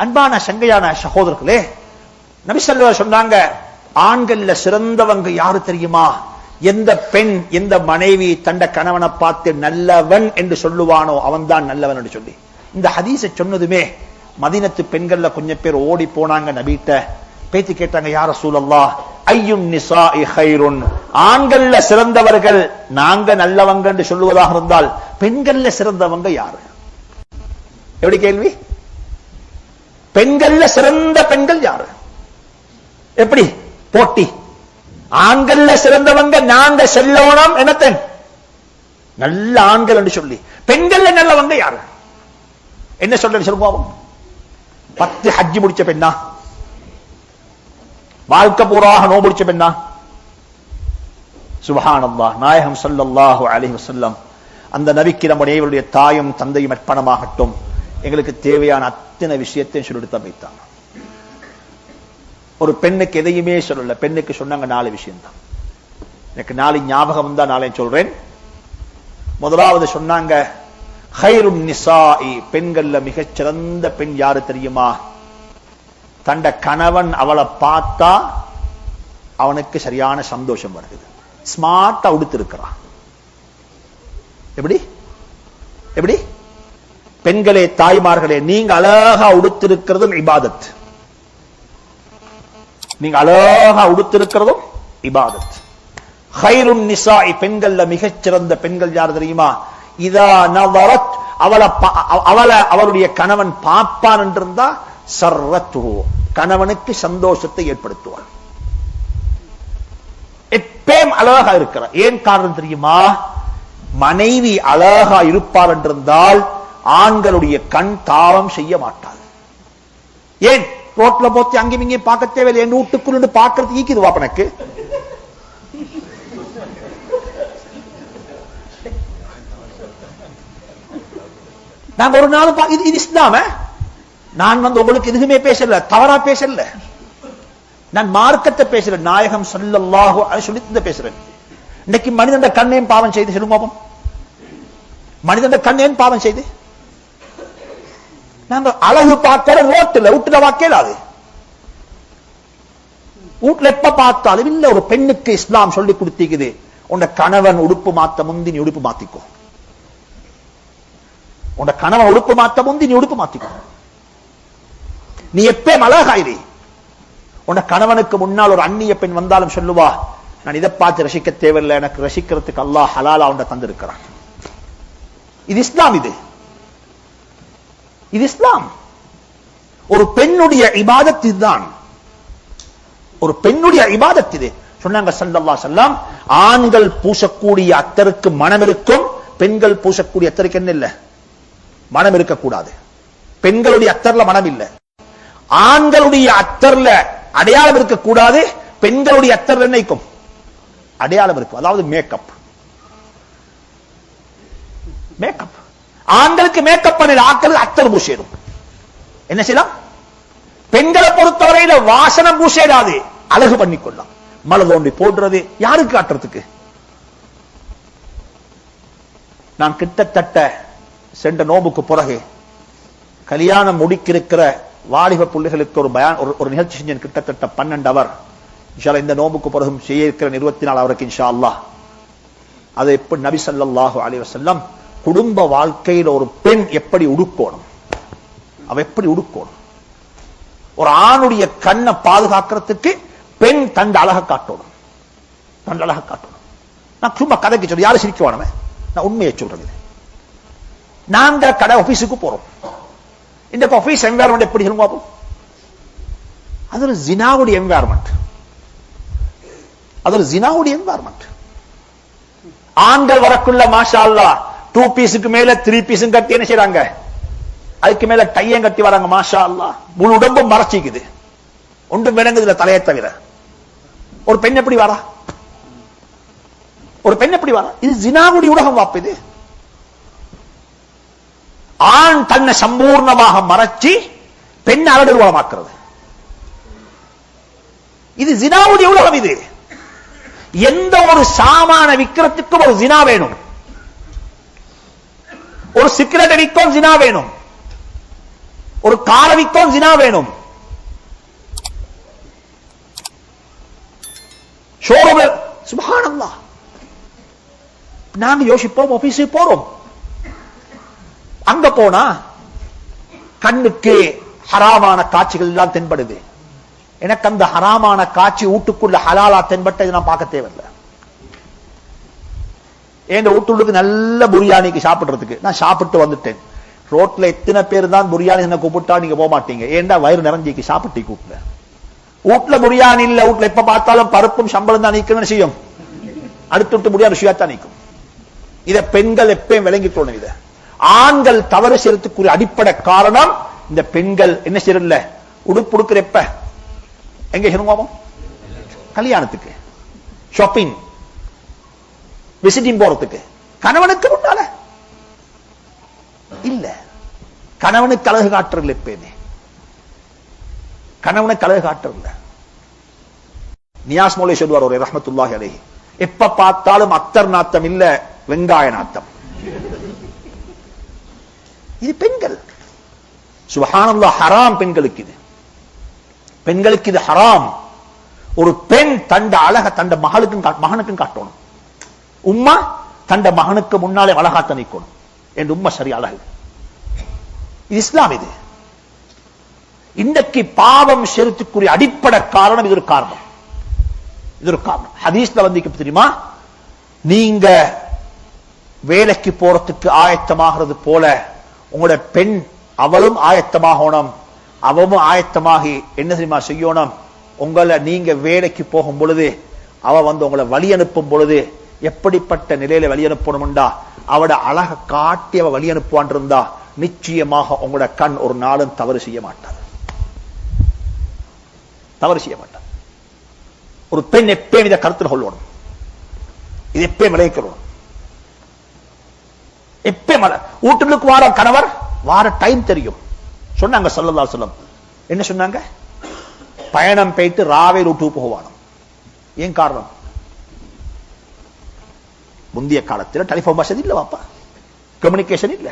அன்பான சங்கையான சகோதரர்களே, நபி ஸல்லல்லாஹு அலைஹி சொன்னாங்க, ஆண்கள்ல சிறந்தவங்க யாரு தெரியுமா? எந்த பெண் எந்த மனைவி தண்ட கணவனை பார்த்து நல்லவன் என்று சொல்லுவானோ அவன் தான் நல்லவன் என்று சொல்லி இந்த ஹதீஸை சொன்னதுமே மதீனத்து பெண்கள்ல கொஞ்சம் பேர் ஓடி போனாங்க. நபிட்ட பேத்தி கேட்டாங்க, யா ரசூலல்லாஹ் ஐயுன் நிசாஇ கைருன், ஆண்கள்ல சிறந்தவர்கள் நாங்க நல்லவங்க என்று சொல்லுவதாக இருந்தால் பெண்கள்ல சிறந்தவங்க யாரு? எப்படி கேள்வி? பெண்கள்ல சிறந்த பெண்கள் யாரு? எப்படி போட்டி? ஆண்கள்ல சிறந்தவங்க நாங்க செல்லோனம் என்னத்தன் நல்ல ஆண்கள் என்று சொல்லி, பெண்கள்ல நல்லவங்க யாரு? என்ன சொல்ற சொல்லுவோம்? 10 ஹஜ்ஜி முடிச்ச பெண்ணா? வாழ்க்கை பூராக நோன்பு முடிச்ச பெண்ணா? சுப்ஹானல்லாஹ். நாயகம் ஸல்லல்லாஹு அலைஹி வஸல்லம் அந்த நபிக்கு நம்முடைய தாயும் தந்தையும் அர்ப்பணமாகட்டும், எங்களுக்கு தேவையான அத்தனை விஷயத்தையும் சொல்லிட்டு வைத்தாங்க. ஒரு பெண்ணுக்கு எதையுமே சொல்லல. பெண்ணுக்கு சொன்னாங்க 4 விஷயம் தான். எனக்கு 4 ஞாபகம் தான், 4 சொல்றேன். முதலாவது சொன்னாங்க, கைருன் நிசாஇ, பெண்கள்ல மிகச் சிறந்த பெண் யாரு தெரியுமா? தண்ட கணவன் அவளை பார்த்தா அவனுக்கு சரியான சந்தோஷம் வருது. ஸ்மார்ட்டா உடுத்திருக்கிறான். எப்படி எப்படி? பெண்களே, தாய்மார்களே, நீங்க அழகா உடுத்திருக்கிறதும் இபாதத். நீங்க அழகா உடுத்திருக்கிறதும் இபாதத். கைருன் நிசாஇ, பெண்கள்ல மிகச் சிறந்த பெண்கள் யார் தெரியுமா? இதா நவரத், அவளுடைய கணவன் பாப்பான் என்றிருந்தா சர்ரத்து, கணவனுக்கு சந்தோஷத்தை ஏற்படுத்துவார். எப்பயும் அழகா இருக்கிறார். ஏன் காரணம் தெரியுமா? மனைவி அழகா இருப்பார் என்றிருந்தால் ஆண்களுடைய கண் தாளம் செய்ய மாட்டார். ஏன்? ரோட்ல போத்தி அங்கேயும் இங்கே பார்க்க தேவையில்லை. என் வீட்டுக்குள்ள பார்க்கறது ஈக்குது வாப்பனுக்கு. நாங்க ஒரு நாள் இது இஸ்லாம. நான் உங்களுக்கு எதுவுமே பேசல, தவறா பேசல, நான் மார்க்கத்தை பேசல, நாயகம் ஸல்லல்லாஹு அலைஹி வஸல்லம் பேசுறேன். இன்னைக்கு மனிதன் கண்ணையும் பாவம் செய்து சொல்லுங்க பாப்போம். மனிதன் கண்ணையும் பாவம் செய்து நாங்க அழகு பார்க்கிற ரோட்டுல வீட்டுல வாக்கேலாது. வீட்டுல எப்ப பார்த்தாலும் இல்ல. ஒரு பெண்ணுக்கு இஸ்லாம் சொல்லி கொடுத்திக்குது, உன்ன கணவன் உடுப்பு மாத்த முந்தி நீ உடுப்பு மாத்திக்கோ. உன்ன கணவன் உடுப்பு மாத்த முந்தி நீ உடுப்பு மாத்திக்கோ. நீ எப்பயும் அழகாயிரி. உன்ன கணவனுக்கு முன்னால் ஒரு அந்நிய பெண் வந்தாலும் சொல்லுவா, நான் இதை பார்த்து ரசிக்க தேவையில்லை, எனக்கு ரசிக்கிறதுக்கு அல்லாஹ் ஹலாலா உன்னை தந்திருக்கிறான். இது இஸ்லாம். இது இஸ்லாம். ஒரு பெண்ணுடைய இபாதத் இதுதான். ஒரு பெண்ணுடைய இபாதத் இது. சொன்னாங்க ஸல்லல்லாஹு அலைஹி வஸல்லம், ஆண்கள் பூசக்கூடிய அத்தருக்கு மனம் இருக்கும், பெண்கள் பூசக்கூடிய அத்தருக்கு என்ன இல்ல? மனம் இருக்கக்கூடாது. பெண்களுடைய அத்தர்ல மனம் இல்ல. ஆண்களுடைய அத்தர்ல அடையாளம் இருக்கக்கூடாது, பெண்களுடைய அத்தர்ல என்ன இருக்கும்? அடையாளம் இருக்கும். அதாவது மேக்கப். மேக்கப். ஆண்களுக்கு மேக்கப் பண்ண ஆட்கள் அத்தர் பூசிடும். என்ன செய்யலாம்? பெண்களை பொறுத்தவரையில வாசனம் பூசிடாது, அழகு பண்ணிக்கொள்ளலாம். மலை தோண்டி போடுறது யாருக்கு காட்டுறதுக்கு? நான் கிட்டத்தட்ட சென்ற நோம்புக்கு பிறகு கல்யாணம் முடிக்கிருக்கிற வாலிப பிள்ளைகளுக்கு ஒரு நிகழ்ச்சி செஞ்சேன். கிட்டத்தட்ட 12 அவர். இந்த நோம்புக்கு பிறகு செய்ய இருக்கிற 24 அவருக்கு இன்ஷா அல்லாஹ். அதை எப்படி நபி ஸல்லல்லாஹு அலைஹி வஸல்லம் குடும்ப வாழ்க்கையில் ஒரு பெண் எப்படி உடுக்கணும், அவ எப்படி உடுக்கணும், ஒரு ஆணுடைய கண்ணை பாதுகாக்கிறதுக்கு பெண் தண்ட அழக காட்டணும். தண்ட அழக காட்டணும். நான் சும்மா கதைக்கு சொல்ல, யாரும் சிரிக்குவானே, நான் உண்மையை சொல்றேன். நாங்க கடை ஆபீஸுக்கு போறோம். இந்த ஆபீஸ் என்வாயர்மெண்ட் எப்படி இருக்கும்? அது ஒரு ஜினாவுடைய என்வாயர்மெண்ட். அது ஒரு ஜினாவுடைய என்வாயர்மெண்ட். ஆண்கள் வரக்குள்ள மாஷா அல்லாஹ் 2 பீஸுக்கு மேல 3 பீஸும் கட்டி என்ன செய்றாங்க? அதுக்கு மேல டையம் கட்டி வராங்க. மாஷா அல்லாஹ் முழு உடம்பும் மறைச்சிக்குது, ஒன்றும் விளங்குதுல தலையை தவிர. ஒரு பெண் எப்படி வரா? ஒரு பெண் எப்படி வரா? இது ஜினாவுடைய உலகம் வாப்பு. இது ஆண் தன்னை சம்பூர்ணமாக மறைச்சி பெண் அலடுருவமாக்குறது. இது ஜினாவுடைய உலகம். இது எந்த ஒரு சாமான விக்கிறதுக்கும் ஒரு ஜினா வேணும். ஒரு சிகரெட் விற்கும் ஜினா வேணும். ஒரு காரவிக்கும் ஜினா வேணும். ஷோரூம் சுப்ஹானல்லாஹ். நாங்க யோசிப்போம், ஆபீஸுக்கு போறோம், அங்க போனா கண்ணுக்கு ஹராமான காட்சிகள் எல்லாம் தென்படுது. எனக்கு அந்த ஹராமான காட்சி வீட்டுக்குள்ள ஹலாலா தென்பட்டது நான் பார்க்க தேவையில்லை. என் வீட்டுக்கு நல்ல பிரியாணிக்கு சாப்பிடுறதுக்கு நான் சாப்பிட்டு வந்துட்டேன். ரோட்ல எத்தனை பேர் தான் பிரியாணி என்ன கூப்பிட்டா நீங்க போக மாட்டீங்க, ஏன்டா வயிறு நிறைஞ்சிக்கு சாப்பிட்டு கூப்பிட. வீட்டுல பிரியாணி இல்ல, வீட்டுல எப்ப பார்த்தாலும் பருப்பும் சம்பளம் தான் நீக்கணும் செய்யும், அடுத்து விட்டு முடியாது ருசியாத்தான் நீக்கும். இத பெண்கள் எப்பயும் விளங்கிக்கணும். இத ஆண்கள் தவறு செய்யறதுக்குரிய அடிப்படை காரணம் இந்த பெண்கள் என்ன செய்யறதில்ல, உடுப்பு உடுக்கிற எப்ப எங்க சொல்லுவோம், கல்யாணத்துக்கு, ஷாப்பிங், விசிட்டிங் போறதுக்கு. கணவனுக்கு முன்னால இல்ல, கணவனுக்கு அழகு காட்டுறதில்ல, எப்பயுமே கணவனுக்கு அழகு காட்டுறதில்ல. நியாஸ் மௌலை சொல்வார் ஒரு ரஹ்மத்துல்லாஹி அலைஹி, எப்ப பார்த்தாலும் அத்தர் நாத்தம் இல்ல, வெங்காய நாத்தம். இது பெண்கள் சுப்ஹானல்லாஹ் ஹராம். பெண்களுக்கு இது, பெண்களுக்கு இது ஹராம். ஒரு பெண் தண்ட அழக தண்ட மகனுக்கும் காட்டணும். உம்மா தண்ட மகனுக்கு முன்னாலே அழகாத்த நிக்கணும் என்று உம்மா சரி அழகு. இது இஸ்லாம். இது இன்றைக்கு பாவம் செலுத்துக்குரிய அடிப்படை காரணம் இது ஒரு காரணம். இது ஒரு காரணம். ஹதீஸ்ல வந்து தெரியுமா, நீங்க வேலைக்கு போறதுக்கு ஆயத்தமாகிறது போல உங்களோட பெண் அவளும் ஆயத்தமாகணும், அவவும் ஆயத்தமாகி என்ன தெரியுமா செய்யணும், உங்களை நீங்க வேலைக்கு போகும் பொழுது அவ வந்து உங்களை வழி அனுப்பும் பொழுது எப்படிப்பட்ட நிலையில வழி அனுப்பணும்டா, அவட அழக காட்டி அவ வழி அனுப்புவான் இருந்தா நிச்சயமாக உங்களோட கண் ஒரு நாளும் தவறு செய்ய மாட்டாது, தவறு செய்ய மாட்டார். ஒரு பெண் எப்பயும் இதை கருத்தில் கொள்ளணும், இது எப்பயும் விளைவிக்கணும். எப்பயும் வீட்டுக்கு வார கணவர் வார டைம் தெரியும். சொன்னாங்க ஸல்லல்லாஹு அலைஹி வஸல்லம், என்ன சொன்னாங்க, பயணம் போயிட்டு ராவே வீட்டுக்கு போவானோ. ஏன் காரணம், முந்தைய காலத்தில் டெலிபோன் வசதி இல்ல வாப்பா, கம்யூனிகேஷன் இல்ல,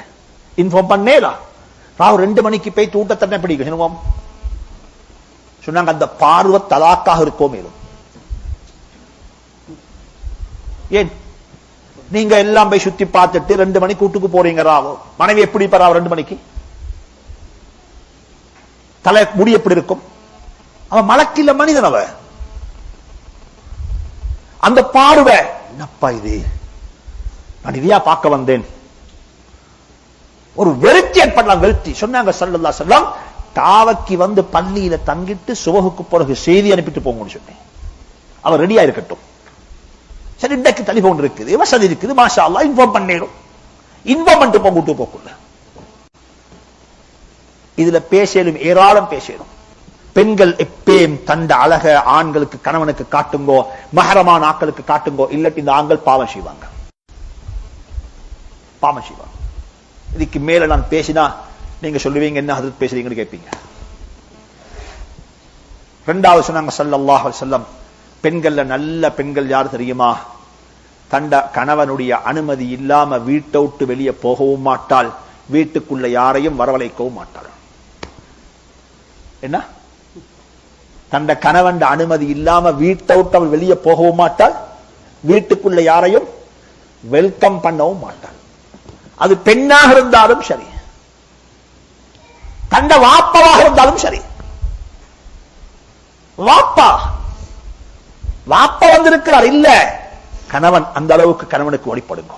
இன்ஃபார்ம் பண்ணேலா. ராவ் 2 மணிக்கு போய் தூட்டத்தன்னை பிடிக்கும் சொன்னாங்க, அந்த பார்வை தலாக்காக இருக்கோ மேலும். ஏன் நீங்க எல்லாம் போய் சுத்தி பார்த்துட்டு 2 மணிக்கு வீட்டுக்கு போறீங்க, ராவோ மனைவி எப்படி ராவ் 2 மணிக்கு தலை முடி எப்படி இருக்கும், அவன் மலக்கில்ல மனிதன். அவ அந்த பார்வை என்னப்பா இது, நான் இதையா பார்க்க வந்தேன், ஒரு வெறுத்தி ஏற்படலாம். வெறுத்தி சொன்னாங்க ஸல்லல்லாஹு அலைஹி வஸல்லம், தாவக்கி வந்து பள்ளியில தங்கிட்டு சுபகுக்கு பிறகு செய்தி அனுப்பிட்டு போங்கன்னு சொன்னேன். அவர் ரெடியா இருக்கட்டும். சரி, இன்றைக்கு டெலிபோன் இருக்குது, வசதி இருக்குது, மாஷா அல்லாஹ், இன்ஃபார்ம் பண்ணிடும், இன்ஃபார்ம் பண்ணிட்டு போங்க விட்டு போக்குள்ள. இதுல பேசலும் ஏராளம் பேசலும். பெண்கள் எப்பயும் தண்ட அழக ஆண்களுக்கு கணவனுக்கு காட்டுங்கோ, மஹரமான ஆட்களுக்கு காட்டுங்கோ, இல்லாட்டி இந்த ஆண்கள் பாவம் செய்வாங்க, பாவம் செய்வாங்க. இதுக்கு மேல நான் பேசினா நீங்க சொல்லுவீங்க என்ன ஹதரத் பேசுறீங்கன்னு கேட்பீங்க. இரண்டாவது சொன்னாங்க ஸல்லல்லாஹு அலைஹி வஸல்லம், பெண்கள்ல நல்ல பெண்கள் யார் தெரியுமா, தண்ட கணவனுடைய அனுமதி இல்லாம வீட்டை விட்டு வெளியே போகவும் மாட்டாள், வீட்டுக்குள்ள யாரையும் வரவழைக்கவும் மாட்டாள். என்ன, தண்ட கணவன் அனுமதி இல்லாம வீட்டை விட்டு அவள் வெளியே போகவும் மாட்டாள், வீட்டுக்குள்ள யாரையும் வெல்கம் பண்ணவும் மாட்டாள். அது பெண்ணாக இருந்தாலும் சரி, தண்ட வாப்பாவாக இருந்தாலும் சரி. வாப்பா வாப்பா வந்திருக்கிறார் இல்ல, கணவன் அந்த அளவுக்கு கணவனுக்கு வழிபடுங்க.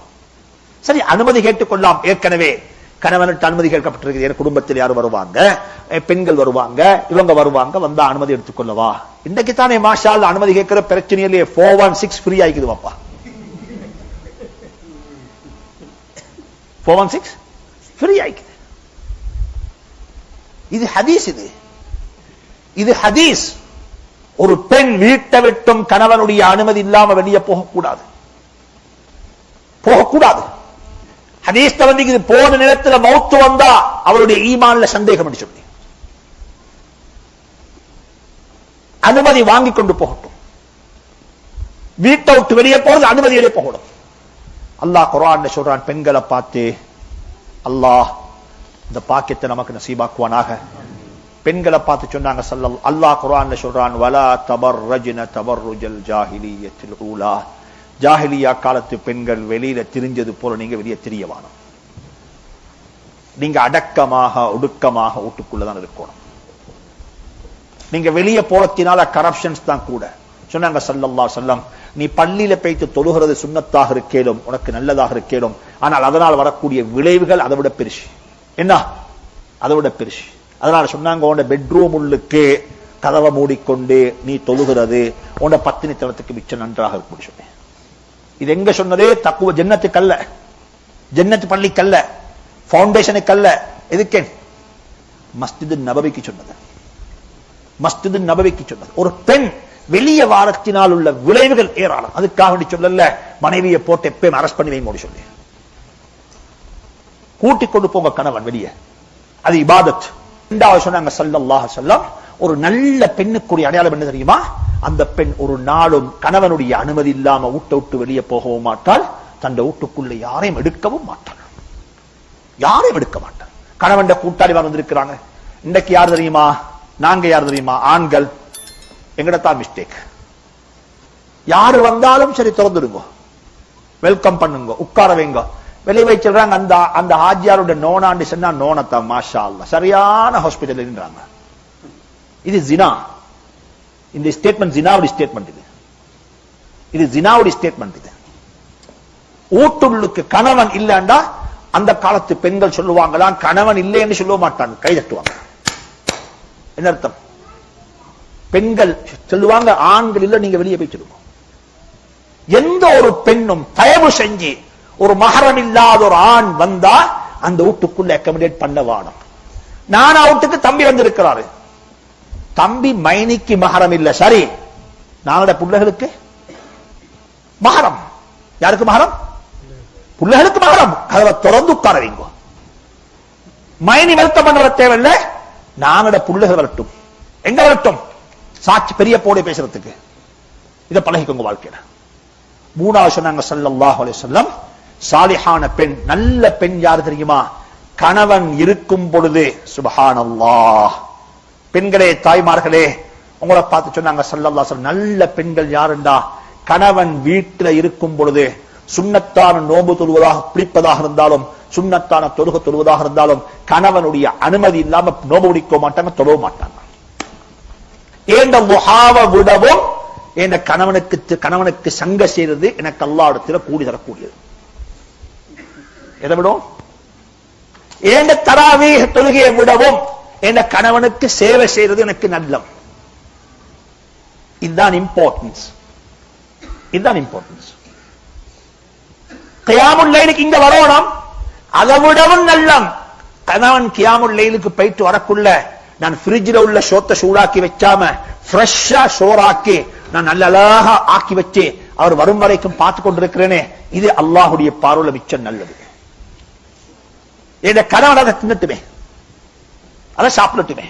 சரி, அனுமதி கேட்டுக்கொள்ளலாம். ஏற்கனவே கணவனுக்கு அனுமதி கேட்கப்பட்டிருக்கு, என் குடும்பத்தில் யாரும் வருவாங்க, பெண்கள் வருவாங்க, இவங்க வருவாங்க, வந்தா அனுமதி எடுத்துக்கொள்ளவா. இன்றைக்கு தானே மாஷா அல்லாஹ் அனுமதி கேட்கிற பிரச்சனையிலேயே 416 ஃப்ரீ ஆயிக்குது வாப்பா. 416 ஃப்ரீ ஆயிக்குது. இது ஹதீஸ். இது ஹதீஸ். ஒரு பெண் வீட்டை விட்டும் கணவனுடைய அனுமதி இல்லாம வெளியே போகக்கூடாது, போகக்கூடாது. ஹதீஸ்ல வந்து இது போன நேரத்தில் மௌத்து வந்தா அவருடைய ஈமான்ல சந்தேகம் என்று சொல்லி அனுமதி வாங்கி கொண்டு போகட்டும். வீட்டை விட்டு வெளியே போறது அனுமதியோட போகணும். அல்லாஹ் குர்ஆன்ல சொல்றான், பெண்களை பார்த்து அல்லாஹ் இந்த பாக்கியத்தை நமக்கு நசீபாக்குவானாக. பெண்களை பார்த்து சொன்னாங்க அல்லாஹ் குர்ஆன்ல சொல்றான், வலா தபர்ரஜ்ன தபர்ருஜல் ஜாஹிலிய்யத்தில் ஊலா. ஜாஹிலியா காலத்து பெண்கள் வெளியில திரிஞ்சது போல நீங்க வெளியே திரியவானம். நீங்க அடக்கமாக ஒடுக்கமாக வீட்டுக்குள்ளதான் இருக்கணும். நீங்க வெளியே போறத்தினால கரப்ஷன்ஸ் தான் கூட. சொன்னாங்க ஸல்லல்லாஹு அலைஹி வஸல்லம், நீ பள்ளியில போய்த்து தொழுகிறது சுன்னத்தாக இருக்கேலும் உனக்கு நல்லதாக இருக்கேலும், ஆனால் அதனால் வரக்கூடிய விளைவுகள் அதை விட பெருசு. என்ன? அதை விட பெருசு. அதனால சொன்னாங்க, உன்னோட பெட்ரூம் உள்ளுக்கு கதவை மூடிக்கொண்டு நீ தொழுகிறது உன்னோட பத்தினித்தனத்துக்கு மிச்சம் நன்றாக இருக்கும் சொன்னேன். இது எங்க சொன்னதே? தக்குவ ஜன்னத்துக்கல்ல, ஜன்னத்து பள்ளிக்கல்ல, பவுண்டேஷனுக்கல்ல. எதுக்கே? மஸ்ஜிது நபவிக்கு சொன்னது. மஸ்ஜிது நபவிக்கு சொன்னது. ஒரு பெண் வெளிய வாரத்தினால் உள்ள விளைவுகள் ஏராளம். அதுக்காக சொல்லல மனைவியை போட்டு எப்பயும் அரெஸ்ட் பண்ணி வைங்க சொல்லி கூட்டிக் கொண்டு போங்க கணவன் வெளியே. அது இபாதத். இரண்டாவது சொன்னாங்க ஸல்லல்லாஹு அலைஹி வஸல்லம், ஒரு நல்ல பெண்ணுக்குரிய அடையாளம் என்ன தெரியுமா? அந்த பெண் ஒரு நாளும் கணவனுடைய அனுமதி இல்லாம வீட்டை விட்டு வெளியே போகவும் மாட்டாள், தன் வீட்டுக்குள்ள யாரையும் எடுக்கவும் மாட்டாள். யாரையும் எடுக்க மாட்டாள். கணவன் கூட்டாளி வந்திருக்கிறாங்க. இன்றைக்கு யார் தெரியுமா? நாங்க யார் தெரியுமா? ஆண்கள். எங்கடத்தான் மிஸ்டேக். யாரு வந்தாலும் சரி திறந்துடுங்க, வெல்கம் பண்ணுங்க, உட்கார வைங்க. வெளியே வை சொல்றாங்க. அந்த ஹாஜியாருடைய நோனாண்டு சொன்னா நோனத்தான் மாஷா அல்லாஹ் சரியான ஹாஸ்பிட்டல் இருந்தாங்க. இது ஜினா. இந்த ஸ்டேட்மெண்ட் ஜினாவுடைய ஸ்டேட்மெண்ட். இது ஜினாவுடைய ஸ்டேட்மெண்ட். இது ஊட்டுள்ளுக்கு கணவன் இல்லைண்டா அந்த காலத்து பெண்கள் சொல்லுவாங்களாம், கணவன் இல்லைன்னு சொல்ல மாட்டாங்க, கை தட்டுவாங்க. என்ன அர்த்தம்? பெண்கள் சொல்லுவாங்க, ஆண்கள் இல்ல, நீங்க வெளியே போய் சொல்லுங்க. எந்த ஒரு பெண்ணும் தயவு செஞ்சு ஒரு மஹரம் இல்லாத ஒரு ஆண் வந்தா அந்த வீட்டுக்குள்ள அக்கமடேட் பண்ண வானம். நானா வீட்டுக்கு தம்பி வந்திருக்கிறாரு, தம்பி மைனிக்கு மஹரம் இல்ல, சரி, நாங்களோட பிள்ளைகளுக்கு மஹரம். யாருக்கு மஹரம்? பிள்ளைகளுக்கு மஹரம். கதவை திறந்து உட்கார வைங்க. மைனி வெல்கம் பண்ண வர தேவையில்லை, நாங்களோட பிள்ளைகள் வரட்டும். எங்க வரட்டும்? சாட்சி பெரிய போட பேசுறதுக்கு. இதை பழகிக்கோங்க வாழ்க்கையில. மூணாவது சொன்னாங்க ஸல்லல்லாஹு அலைஹி வஸல்லம், சாலிஹான பெண், நல்ல பெண் யாரு தெரியுமா? கணவன் இருக்கும் பொழுது. சுப்ஹானல்லாஹ். பெண்களே, தாய்மார்களே, உங்களை பார்த்து சொன்னாங்க ஸல்லல்லாஹு அலைஹி வஸல்லம், நல்ல பெண்கள் யாருண்டா கணவன் வீட்டில் இருக்கும் பொழுது சுன்னத்தான நோன்பு தொழுவதாக பிடிப்பதாக இருந்தாலும், சுன்னத்தான தொழுக தொழுவதாக இருந்தாலும் கணவனுடைய அனுமதி இல்லாம நோன்பு பிடிக்க மாட்டாங்க, தொழவ மாட்டாங்க. ஏண்ட முஹாவை விடவும் என் கணவனுக்கு சங்க செய்யறது எனக்கு அல்லாஹ்விடத்தில் கூடி தரக்கூடியது. எதை விடும்? ஏண்ட தராவீஹ் தொழுகையை விடவும் என் கணவனுக்கு சேவை செய்யறது எனக்கு நல்லம். இதுதான் இம்பார்ட்டன்ஸ். இதுதான் இம்பார்ட்டன்ஸ். கியாமுல் லைலுக்கு இங்க வரணும், அதை விடவும் நல்லம். கணவன் கியாமுல் லைலுக்கு போயிட்டு வரக்குள்ள நான் ஃப்ரிட்ஜ்ல உள்ள சோத்தை சூடாக்கி வச்சாம ஃப்ரெஷ்ஷா சோறாக்கி நான் நல்ல அழகா ஆக்கி வச்சு அவர் வரும் வரைக்கும் பார்த்து கொண்டிருக்கிறேனே, இது அல்லாஹுடைய பார்வையில மிச்சம் நல்லது. என் கணவன் அதை தின்னட்டுமே, அதை சாப்பிடட்டுமே.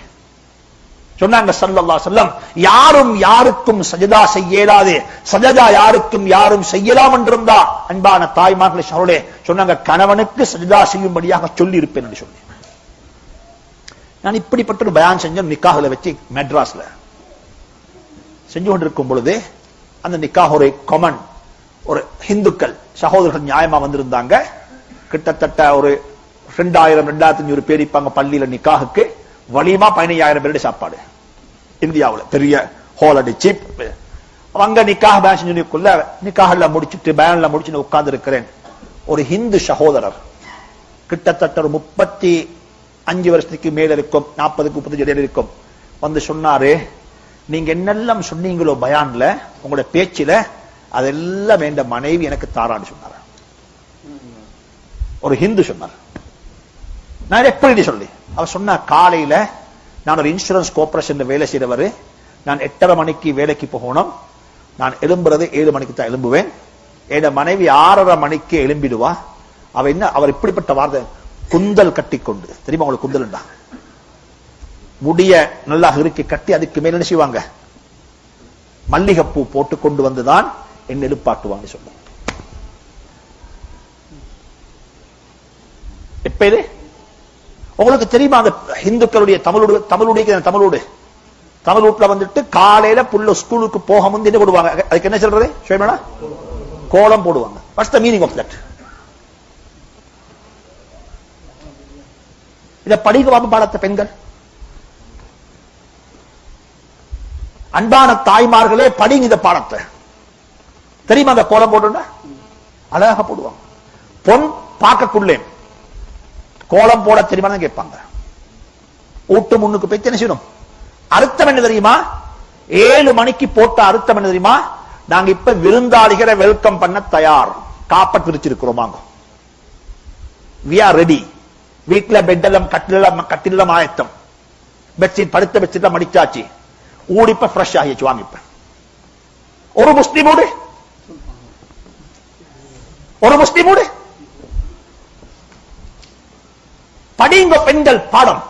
சொன்னாங்க ஸல்லல்லாஹு அலைஹி வஸல்லம், யாரும் யாருக்கும் சஜதா செய்யலாது, சஜதா யாருக்கும் யாரும் செய்யலாம் என்றிருந்தா அன்பான தாய்மார்களே சகோதரர்களே, சொன்னாங்க கணவனுக்கு சஜதா செய்யும்படியாக சொல்லி இருப்பேன் என்று சொன்னேன். நான் இப்படிப்பட்ட ஒரு பயான் செஞ்ச நிக்காஹ்ல வச்சு மெட்ராஸ்ல செஞ்சு கொண்டிருக்கும் பொழுது அந்த நிக்காஹ் ஒரு காமன், ஒரு இந்துக்கள் சகோதரர்கள் நியாயமா வந்திருந்தாங்க. கிட்டத்தட்ட ஒரு 2000-2500 பேர் இருப்பாங்க பள்ளியில. நிக்காஹுக்கு வலிமா 15,000 பேருடைய சாப்பாடு. இந்தியாவில் பெரிய ஹால் அடிச்சு அங்க நிக்காஹ் பயான் செஞ்சுக்குள்ள நிக்காஹ்ல முடிச்சுட்டு பயான்ல முடிச்சு உட்கார்ந்து இருக்கிறேன். ஒரு ஹிந்து சகோதரர் கிட்டத்தட்ட ஒரு 35 வருஷத்துக்கு மேல இருக்கும், 40-35 இடையில இருக்கும், வந்து சொன்னாரு, நீங்க என்னெல்லாம் சொன்னீங்களோ பயான்ல உங்களோட பேச்சில அதெல்லாம் என் மனைவி எனக்கு தாரான்னு சொன்னார். ஒரு ஹிந்து சொன்னார். நான் எப்படி சொல்லி அவர் சொன்ன, காலையில நான் ஒரு இன்சூரன்ஸ் கார்பரேஷன் வேலை செய்யறவர், நான் 8:30 மணிக்கு வேலைக்கு போகணும், நான் எழும்புறது 7 மணிக்கு தான் எழும்புவேன். என் மனைவி 6:30 மணிக்கு எழும்பிடுவா. அவ என்ன, அவர் இப்படிப்பட்ட வார்த்தை, குந்தல் கட்டி கொண்டு, தெரியுமா உங்களுக்கு குந்தல், முடிய நல்லா இறுக்கி கட்டி அதுக்கு மேல என்ன செய்வாங்க, மல்லிகைப்பூ போட்டு கொண்டு வந்துதான் என்ன எழுப்பாட்டுவாங்க சொல்ல. எப்ப இது உங்களுக்கு தெரியுமா அந்த இந்துக்களுடைய தமிழ் வீட்டுல வந்துட்டு காலையில புள்ள ஸ்கூலுக்கு போக முந்தி என்ன போடுவாங்க? அதுக்கு என்ன சொல்றது ஷோய்மேனா? கோலம் போடுவாங்க. What's the meaning of that? இத படிக்க பாடத்த பெண்கள், அன்பான தாய்மார்களே, படிங்க இந்த பாடத்தை. தெரியுமா அந்த கோலம் போடுன்னா அழகா போடுவாங்க. பொன் பார்க்கக்குள்ளே கோலம் போட தெரியுமா கேட்பாங்க. ஊட்டு முன்னுக்கு போய் என்ன செய்யணும்? அர்த்தம் என்ன தெரியுமா? 7 மணிக்கு போட்ட அர்த்தம் என்ன தெரியுமா? நாங்க இப்ப விருந்தாளிகளை வெல்கம் பண்ண தயார், காப்பட் விரிச்சிருக்கிறோம், வாங்க, we are ready. வீட்டுல பெட்டெல்லாம் கட்டிலம் ஆயத்தம், பெட்ஷீட் படுத்த பெட்ஷீட்ல மடிச்சாச்சு, ஊடிப்ப ஃப்ரெஷ் ஆகிச்சு, வாங்க. இப்ப ஒரு முஸ்லிமோடு படிங்க பெண்கள் பாடம்.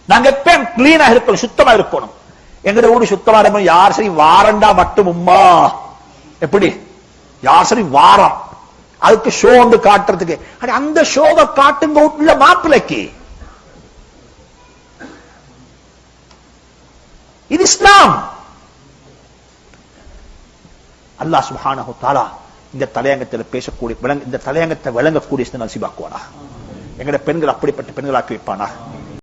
நாங்க எப்பயும் கிளீனா இருக்கணும், சுத்தமா இருக்கணும். எங்கட ஊடு சுத்தமா இருக்கணும். யார் சரி வாரண்டா மட்டும் உம்மா எப்படி யார் சரி வாரம் அதுக்கு ஷோ வந்து காட்டுறதுக்கு, அந்த ஷோவை காட்டுங்க வீட்டுல மாப்பிள்ளைக்கு. இது இஸ்லாம். அல்லாஹ் சுப்ஹானஹு தஆலா இந்த தலையங்கத்தில் பேசக்கூடிய இந்த தலையங்கத்தை விளங்கக்கூடிய நசீபாக்குவானா. எங்கட பெண்கள் அப்படிப்பட்ட பெண்களாக்கி வைப்பானா.